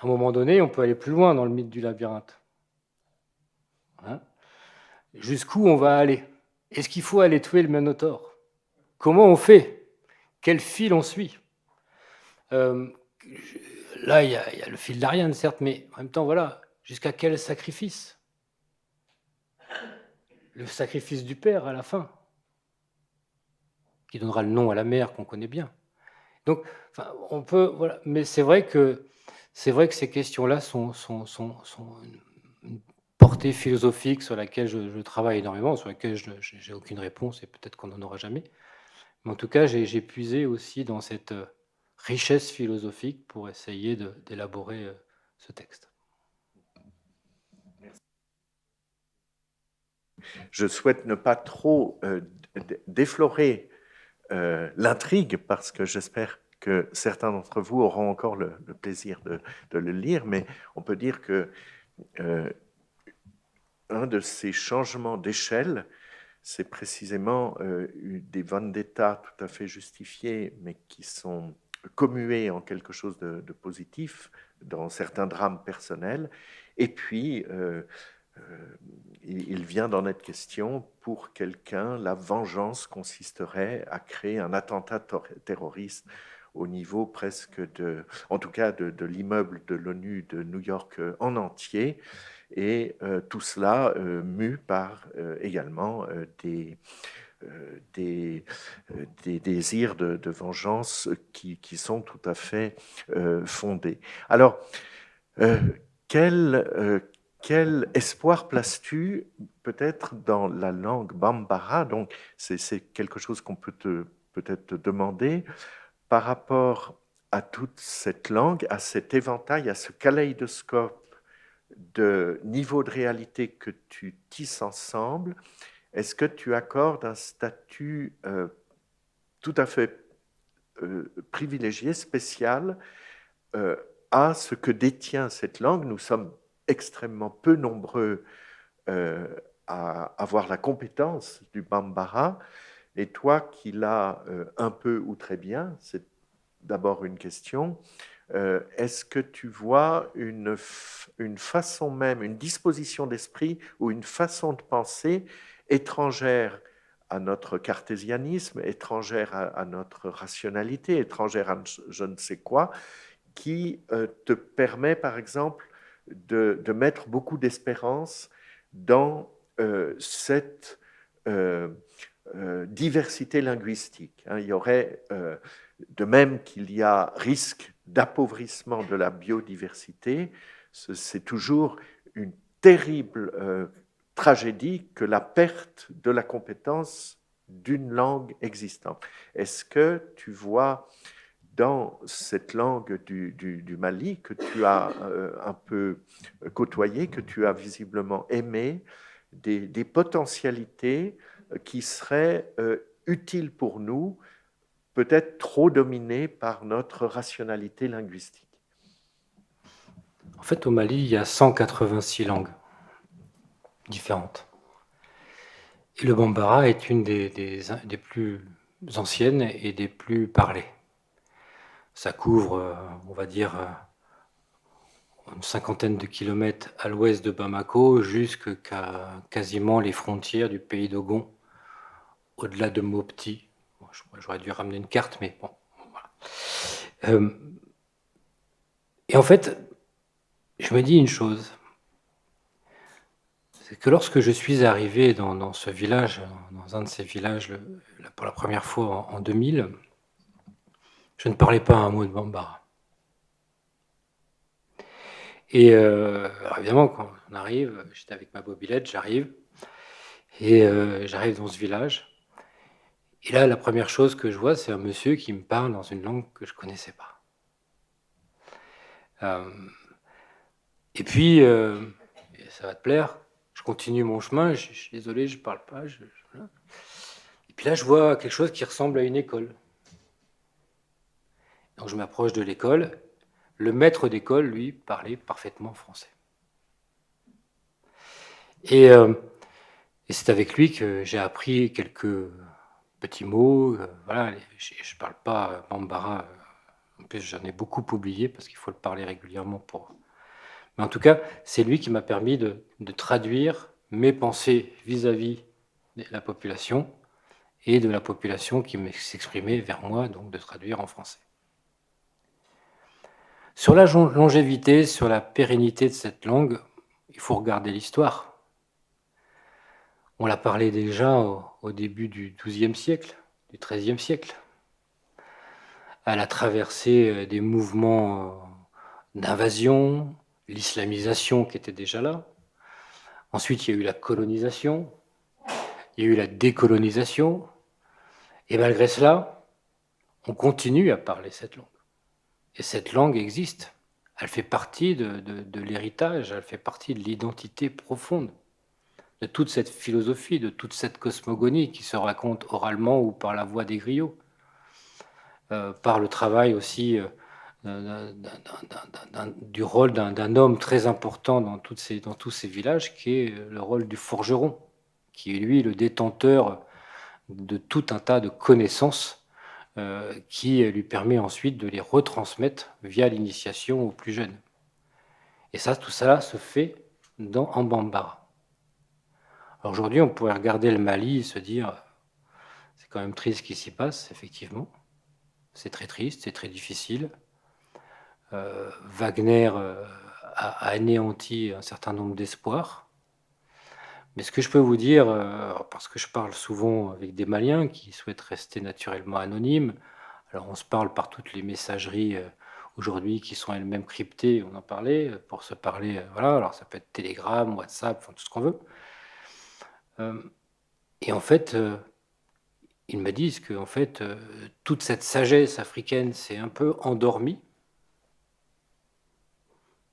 un moment donné, on peut aller plus loin dans le mythe du labyrinthe. Hein? Jusqu'où on va aller? Est-ce qu'il faut aller tuer le Minotaure? Comment on fait? Quel fil on suit? Là, il y a le fil d'Ariane, certes, mais en même temps, voilà, jusqu'à quel sacrifice? Le sacrifice du père à la fin, qui donnera le nom à la mère qu'on connaît bien. Donc, enfin, on peut, voilà, mais c'est vrai que ces questions-là sont une portée philosophique sur laquelle je travaille énormément, sur laquelle je n'ai aucune réponse et peut-être qu'on n'en aura jamais. Mais en tout cas, j'ai puisé aussi dans cette richesse philosophique pour essayer d'élaborer ce texte. Je souhaite ne pas trop déflorer l'intrigue parce que j'espère que certains d'entre vous auront encore le plaisir de le lire, mais on peut dire que un de ces changements d'échelle, c'est précisément des vendettas tout à fait justifiés, mais qui sont commués en quelque chose de positif dans certains drames personnels. Et puis, il vient d'en être question pour quelqu'un, la vengeance consisterait à créer un attentat terroriste au niveau presque en tout cas de l'immeuble de l'ONU de New York en entier, et tout cela mu par également des désirs de vengeance qui sont tout à fait fondés. Alors, quel espoir places-tu peut-être dans la langue Bambara? Donc, c'est quelque chose qu'on peut peut-être te demander par rapport à toute cette langue, à cet éventail, à ce kaléidoscope de niveau de réalité que tu tisses ensemble. Est-ce que tu accordes un statut tout à fait privilégié, spécial, à ce que détient cette langue? Nous sommes extrêmement peu nombreux à avoir la compétence du Bambara, et toi qui l'as un peu ou très bien, c'est d'abord une question. Est-ce que tu vois une façon même, une disposition d'esprit ou une façon de penser étrangère à notre cartésianisme, étrangère à notre rationalité, étrangère à je ne sais quoi, qui te permet, par exemple, de mettre beaucoup d'espérance dans cette diversité linguistique. Hein. Il y aurait, de même qu'il y a risque d'appauvrissement de la biodiversité, c'est toujours une terrible tragédie que la perte de la compétence d'une langue existante. Est-ce que tu vois dans cette langue du Mali que tu as un peu côtoyé, que tu as visiblement aimé, des potentialités qui seraient utiles pour nous, peut-être trop dominées par notre rationalité linguistique? En fait, au Mali, il y a 186 langues différentes. Et le Bambara est une des plus anciennes et des plus parlées. Ça couvre, on va dire, une cinquantaine de kilomètres à l'ouest de Bamako, jusqu'à quasiment les frontières du pays d'Ogon, au-delà de Mopti. Bon, j'aurais dû ramener une carte, mais bon, voilà. Et en fait, je me dis une chose, c'est que lorsque je suis arrivé dans ce village, dans un de ces villages, pour la première fois en 2000, je ne parlais pas un mot de Bambara. Et alors évidemment, quand on arrive, j'étais avec ma mobilette, j'arrive, et j'arrive dans ce village. Et là, la première chose que je vois, c'est un monsieur qui me parle dans une langue que je ne connaissais pas. Et puis, ça va te plaire, je continue mon chemin, je suis désolé, je ne parle pas. Et puis là, je vois quelque chose qui ressemble à une école. Donc je m'approche de l'école. Le maître d'école, lui, parlait parfaitement français. Et c'est avec lui que j'ai appris quelques petits mots. Voilà, je ne parle pas Bambara. En plus, j'en ai beaucoup oublié parce qu'il faut le parler régulièrement pour... Mais en tout cas, c'est lui qui m'a permis de traduire mes pensées vis-à-vis de la population et de la population qui s'exprimait vers moi, donc de traduire en français. Sur la longévité, sur la pérennité de cette langue, il faut regarder l'histoire. On l'a parlé déjà au début du XIIe siècle, du XIIIe siècle. Elle a traversé des mouvements d'invasion, l'islamisation qui était déjà là. Ensuite, il y a eu la colonisation, il y a eu la décolonisation. Et malgré cela, on continue à parler cette langue. Et cette langue existe. Elle fait partie de l'héritage, elle fait partie de l'identité profonde de toute cette philosophie, de toute cette cosmogonie qui se raconte oralement ou par la voix des griots, par le travail aussi du rôle d'un homme très important dans tous ces villages, qui est le rôle du forgeron, qui est lui le détenteur de tout un tas de connaissances qui lui permet ensuite de les retransmettre via l'initiation aux plus jeunes. Et ça, tout ça se fait en Bambara. Alors aujourd'hui, on pourrait regarder le Mali et se dire c'est quand même triste ce qui s'y passe, effectivement. C'est très triste, c'est très difficile. Wagner a anéanti un certain nombre d'espoirs. Mais ce que je peux vous dire, parce que je parle souvent avec des Maliens qui souhaitent rester naturellement anonymes, alors on se parle par toutes les messageries aujourd'hui qui sont elles-mêmes cryptées, on en parlait, pour se parler, voilà, alors ça peut être Telegram, WhatsApp, enfin, tout ce qu'on veut. Et en fait, ils me disent que en fait, toute cette sagesse africaine s'est un peu endormie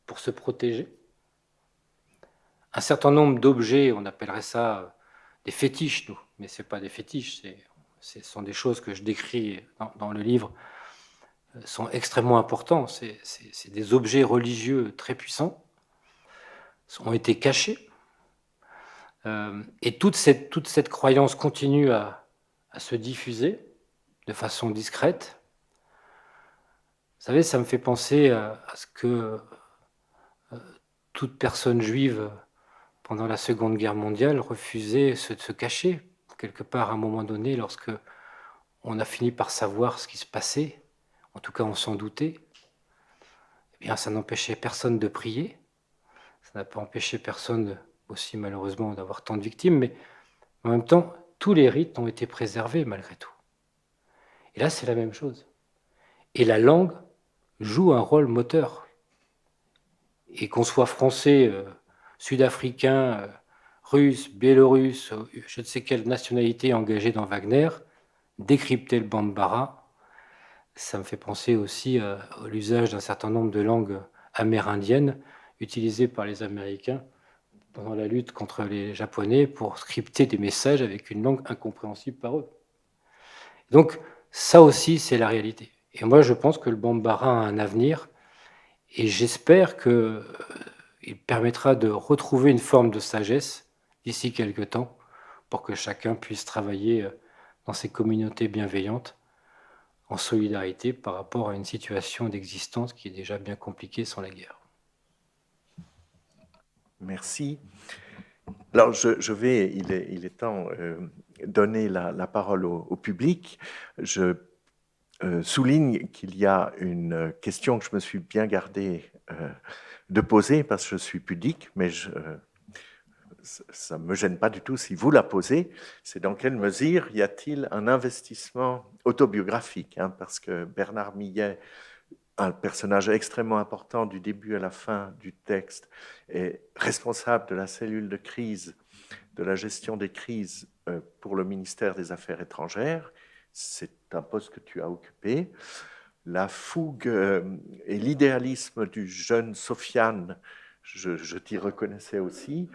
pour se protéger. Un certain nombre d'objets, on appellerait ça des fétiches, nous, mais ce n'est pas des fétiches, ce sont des choses que je décris dans le livre, sont extrêmement importants. C'est des objets religieux très puissants, ont été cachés. Et toute cette croyance continue à se diffuser de façon discrète. Vous savez, ça me fait penser à ce que toute personne juive pendant la Seconde Guerre mondiale refusait de se cacher quelque part à un moment donné lorsque on a fini par savoir ce qui se passait, en tout cas on s'en doutait. Eh bien, ça n'empêchait personne de prier, ça n'a pas empêché personne aussi malheureusement d'avoir tant de victimes, mais en même temps, tous les rites ont été préservés malgré tout. Et là, c'est la même chose. Et la langue joue un rôle moteur. Et qu'on soit français, sud-africain, russe, biélorusse, je ne sais quelle nationalité engagée dans Wagner, décrypter le Bambara, ça me fait penser aussi à l'usage d'un certain nombre de langues amérindiennes utilisées par les Américains pendant la lutte contre les Japonais pour scripter des messages avec une langue incompréhensible par eux. Donc ça aussi, c'est la réalité. Et moi, je pense que le Bambara a un avenir et j'espère qu'il permettra de retrouver une forme de sagesse d'ici quelques temps pour que chacun puisse travailler dans ces communautés bienveillantes en solidarité par rapport à une situation d'existence qui est déjà bien compliquée sans la guerre. Merci. Alors, je vais, il est temps, donner la parole au public. Je souligne qu'il y a une question que je me suis bien gardé de poser parce que je suis pudique, mais ça ne me gêne pas du tout si vous la posez. C'est dans quelle mesure y a-t-il un investissement autobiographique, hein, parce que Bernard Millet, un personnage extrêmement important du début à la fin du texte, est responsable de la cellule de crise, de la gestion des crises pour le ministère des Affaires étrangères. C'est un poste que tu as occupé. La fougue et l'idéalisme du jeune Sofiane, je t'y reconnaissais aussi.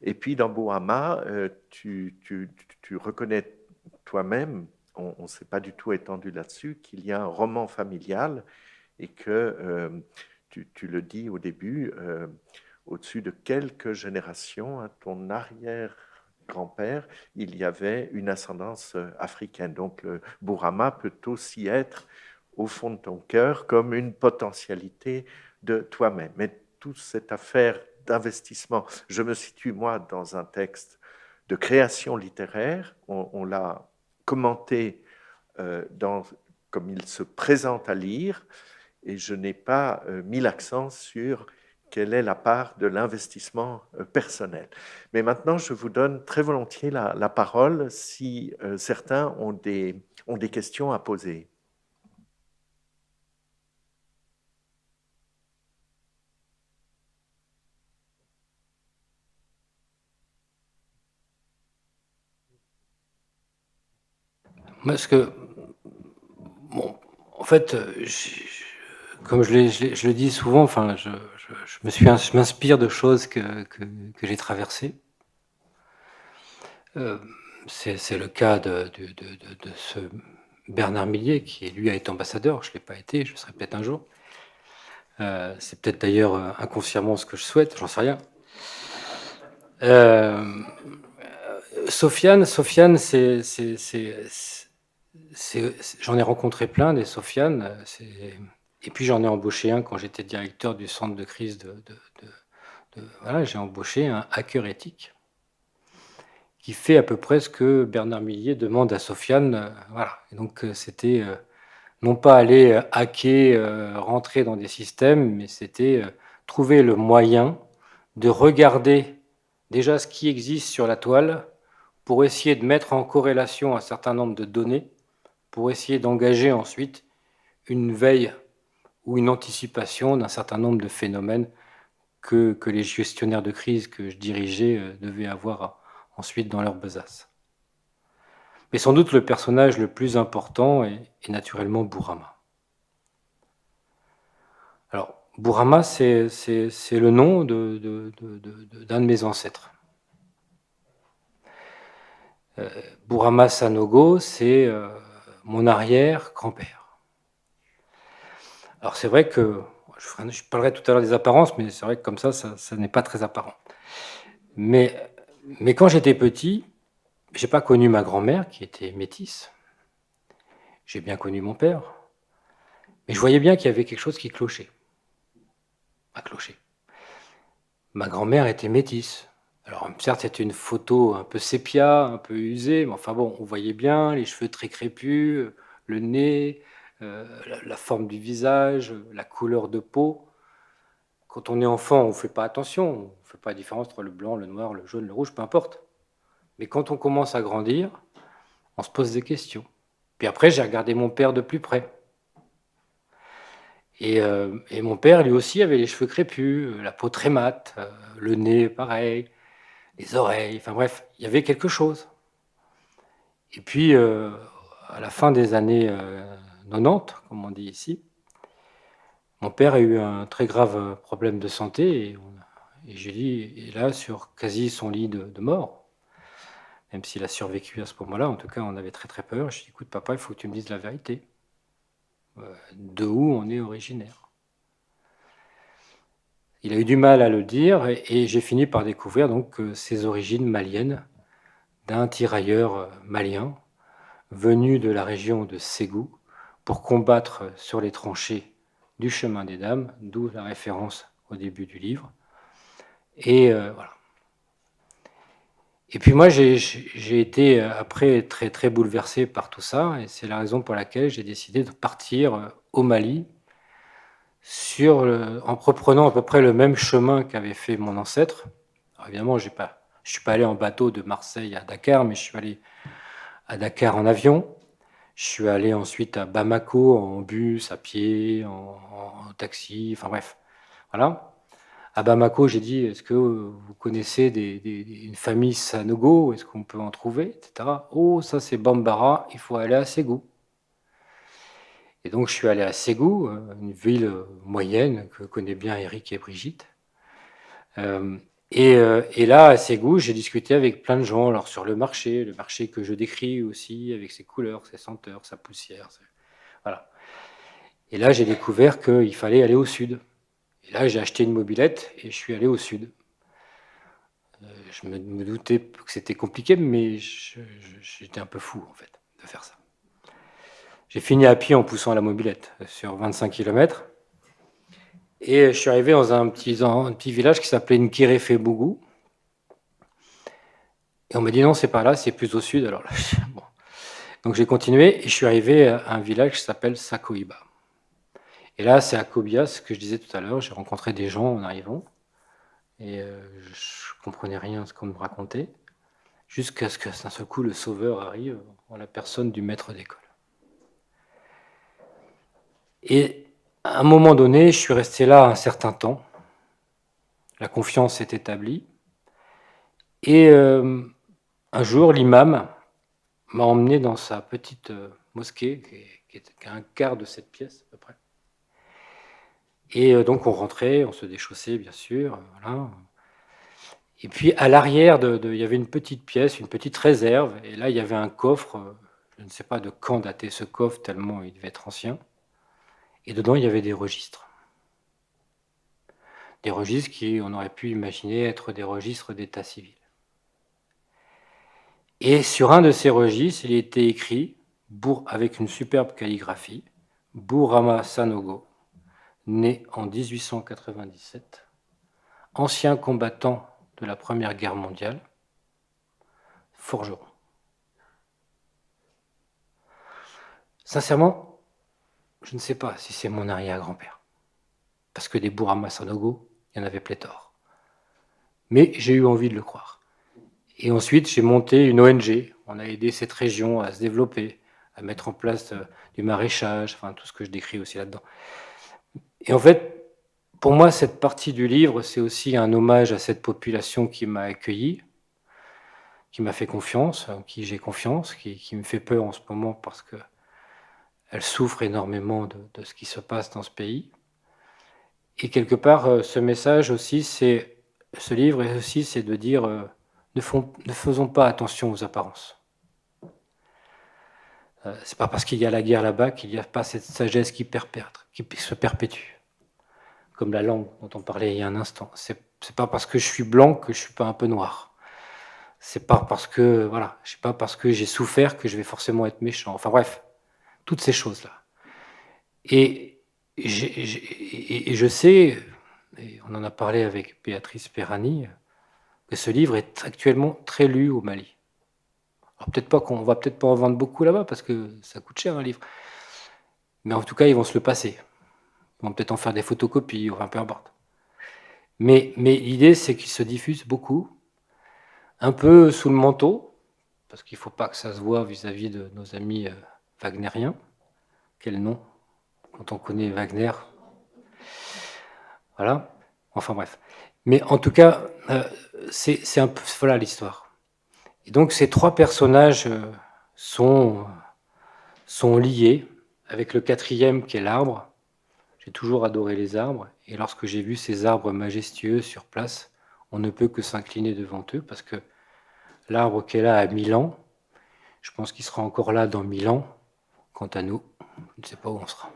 Et puis dans Bohama, tu reconnais toi-même, on ne s'est pas du tout étendu là-dessus, qu'il y a un roman familial et que, tu le dis au début, au-dessus de quelques générations, hein, ton arrière-grand-père, il y avait une ascendance africaine. Donc le Bourama peut aussi être au fond de ton cœur comme une potentialité de toi-même. Mais toute cette affaire d'investissement, je me situe moi dans un texte de création littéraire, on l'a commenté comme il se présente à lire, et je n'ai pas mis l'accent sur quelle est la part de l'investissement personnel. Mais maintenant, je vous donne très volontiers la parole si certains ont des questions à poser. Parce que, bon, en fait, comme je le dis souvent, enfin, je m'inspire de choses que j'ai traversées. C'est le cas de ce Bernard Millet, qui lui a été ambassadeur. Je ne l'ai pas été, je le serai peut-être un jour. C'est peut-être d'ailleurs inconsciemment ce que je souhaite, j'en sais rien. Sofiane, j'en ai rencontré plein des Sofiane, et puis j'en ai embauché un quand j'étais directeur du centre de crise voilà, j'ai embauché un hacker éthique qui fait à peu près ce que Bernard Millet demande à Sofiane. Voilà. Et donc c'était non pas aller hacker, rentrer dans des systèmes, mais c'était trouver le moyen de regarder déjà ce qui existe sur la toile pour essayer de mettre en corrélation un certain nombre de données, pour essayer d'engager ensuite une veille ou une anticipation d'un certain nombre de phénomènes que les gestionnaires de crise que je dirigeais devaient avoir ensuite dans leur besace. Mais sans doute le personnage le plus important est naturellement Bourama. Alors, Bourama, c'est le nom d'un de mes ancêtres. Bourama Sanogo, c'est mon arrière-grand-père. Alors c'est vrai que, je parlerai tout à l'heure des apparences, mais c'est vrai que comme ça n'est pas très apparent. Mais quand j'étais petit, je n'ai pas connu ma grand-mère, qui était métisse. J'ai bien connu mon père. Mais je voyais bien qu'il y avait quelque chose qui clochait. A cloché. Ma grand-mère était métisse. Alors certes, c'était une photo un peu sépia, un peu usée, mais enfin bon, on voyait bien les cheveux très crépus, le nez, la forme du visage, la couleur de peau. Quand on est enfant, on ne fait pas attention, on ne fait pas la différence entre le blanc, le noir, le jaune, le rouge, peu importe. Mais quand on commence à grandir, on se pose des questions. Puis après, j'ai regardé mon père de plus près. Et mon père, lui aussi, avait les cheveux crépus, la peau très mate, le nez pareil, les oreilles, enfin bref, il y avait quelque chose. Et puis, à la fin des années 90, comme on dit ici, mon père a eu un très grave problème de santé, et j'ai dit, il est là sur quasi son lit de mort, même s'il a survécu à ce moment-là. En tout cas, on avait très très peur. Je lui ai dit, écoute papa, il faut que tu me dises la vérité. De où on est originaire. Il a eu du mal à le dire, et j'ai fini par découvrir donc ses origines maliennes, d'un tirailleur malien venu de la région de Ségou pour combattre sur les tranchées du chemin des dames, d'où la référence au début du livre. Et voilà. Et puis moi, j'ai été après très très bouleversé par tout ça, et c'est la raison pour laquelle j'ai décidé de partir au Mali en reprenant à peu près le même chemin qu'avait fait mon ancêtre. Alors évidemment, je ne suis pas allé en bateau de Marseille à Dakar, mais je suis allé à Dakar en avion. Je suis allé ensuite à Bamako en bus, à pied, en taxi, enfin bref. Voilà. À Bamako, j'ai dit, est-ce que vous connaissez une famille Sanogo? Est-ce qu'on peut en trouver, etc. Oh, ça c'est Bambara, il faut aller à Ségou. Et donc je suis allé à Ségou, une ville moyenne que connaît bien Eric et Brigitte. Et là, à Ségou, j'ai discuté avec plein de gens alors, sur le marché que je décris aussi, avec ses couleurs, ses senteurs, sa poussière. Voilà. Et là, j'ai découvert qu'il fallait aller au sud. Et là, j'ai acheté une mobilette et je suis allé au sud. Je me doutais que c'était compliqué, mais j'étais un peu fou, en fait, de faire ça. J'ai fini à pied en poussant la mobilette sur 25 km. Et je suis arrivé dans un petit village qui s'appelait Nkéréfé-Bougou. Et on m'a dit non, c'est pas là, c'est plus au sud. Alors là, bon. Donc j'ai continué et je suis arrivé à un village qui s'appelle Sakoiba. Et là, c'est à Kobia, ce que je disais tout à l'heure. J'ai rencontré des gens en arrivant et je comprenais rien à ce qu'on me racontait, jusqu'à ce que d'un seul coup le sauveur arrive en la personne du maître d'école. Et à un moment donné, je suis resté là un certain temps. La confiance s'est établie. Et un jour, l'imam m'a emmené dans sa petite mosquée, qui est un quart de cette pièce à peu près. Et donc on rentrait, on se déchaussait bien sûr. Voilà. Et puis à l'arrière, il y avait une petite pièce, une petite réserve. Et là, il y avait un coffre. Je ne sais pas de quand datait ce coffre, tellement il devait être ancien. Et dedans, il y avait des registres. Des registres qui, on aurait pu imaginer être des registres d'état civil. Et sur un de ces registres, il était écrit, avec une superbe calligraphie, Bourama Sanogo, né en 1897, ancien combattant de la Première Guerre mondiale, forgeron. Sincèrement, je ne sais pas si c'est mon arrière-grand-père, parce que des Bourama Sanogo, il y en avait pléthore. Mais j'ai eu envie de le croire. Et ensuite, j'ai monté une ONG. On a aidé cette région à se développer, à mettre en place du maraîchage, enfin tout ce que je décris aussi là-dedans. Et en fait, pour moi, cette partie du livre, c'est aussi un hommage à cette population qui m'a accueilli, qui m'a fait confiance, en qui j'ai confiance, qui me fait peur en ce moment parce qu'elle souffre énormément de ce qui se passe dans ce pays. Et quelque part, ce message aussi, ce livre aussi, c'est de dire ne faisons pas attention aux apparences. C'est pas parce qu'il y a la guerre là-bas qu'il n'y a pas cette sagesse qui se perpétue, comme la langue dont on parlait il y a un instant. C'est pas parce que je suis blanc que je suis pas un peu noir. C'est pas parce que voilà, je sais pas parce que j'ai souffert que je vais forcément être méchant. Enfin bref, toutes ces choses-là. Et je sais, et on en a parlé avec Béatrice Perrani, que ce livre est actuellement très lu au Mali. Alors peut-être pas qu'on va peut-être pas en vendre beaucoup là-bas parce que ça coûte cher un livre, mais en tout cas ils vont se le passer. Ils vont peut-être en faire des photocopies, enfin peu importe. Mais l'idée c'est qu'il se diffuse beaucoup, un peu sous le manteau, parce qu'il ne faut pas que ça se voit vis-à-vis de nos amis wagnériens. Quel nom quand on connaît Wagner. Voilà. Enfin bref. Mais en tout cas, c'est un peu voilà l'histoire. Et donc ces trois personnages sont liés avec le quatrième qui est l'arbre. J'ai toujours adoré les arbres. Et lorsque j'ai vu ces arbres majestueux sur place, on ne peut que s'incliner devant eux parce que l'arbre qui est là à 1000 ans, je pense qu'il sera encore là dans 1000 ans. Quant à nous, je ne sais pas où on sera.